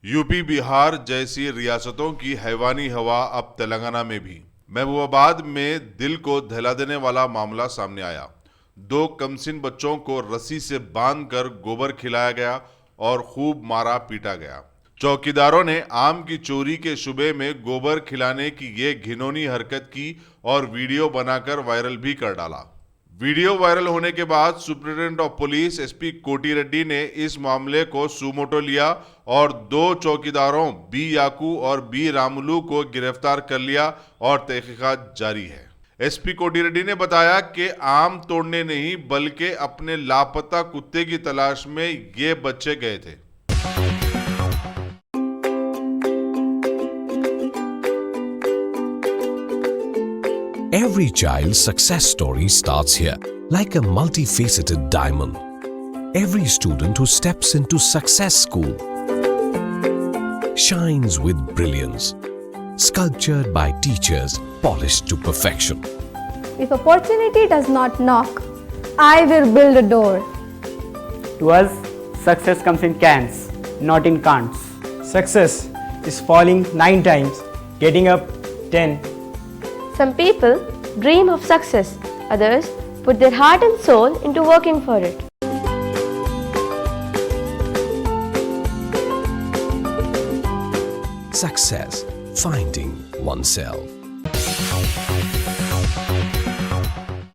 UP Bihar जैसी रियासतों की हैवानी हवा अब तेलंगाना में भी। महबूबाबाद में दिल को दहला देने वाला मामला सामने आया। 2 कमसिन बच्चों को रस्सी से बांधकर गोबर खिलाया गया और खूब मारा पीटा गया। चौकीदारों ने आम की चोरी के शुबे में गोबर खिलाने की ये घिनौनी हरकत की और वीडियो बनाकर वायरल भी कर डाला। वीडियो वायरल होने के बाद सुप्रिंटेंडेंट ऑफ पुलिस एसपी कोटी रेड्डी ने इस मामले को सुमोटो लिया और 2 चौकीदारों बी याकू और बी रामुलू को गिरफ्तार कर लिया और तहकीकात जारी है। एसपी कोटी रेड्डी ने बताया कि आम तोड़ने नहीं बल्कि अपने लापता कुत्ते की तलाश में ये बच्चे गए थे। Every child's success story starts here, like a multifaceted diamond. Every student who steps into Success School shines with brilliance, sculptured by teachers polished to perfection. If opportunity does not knock, I will build a door. To us, success comes in cans, not in can'ts. Success is falling 9 times, getting up 10. Some people dream of success, others put their heart and soul into working for it. Success, finding oneself.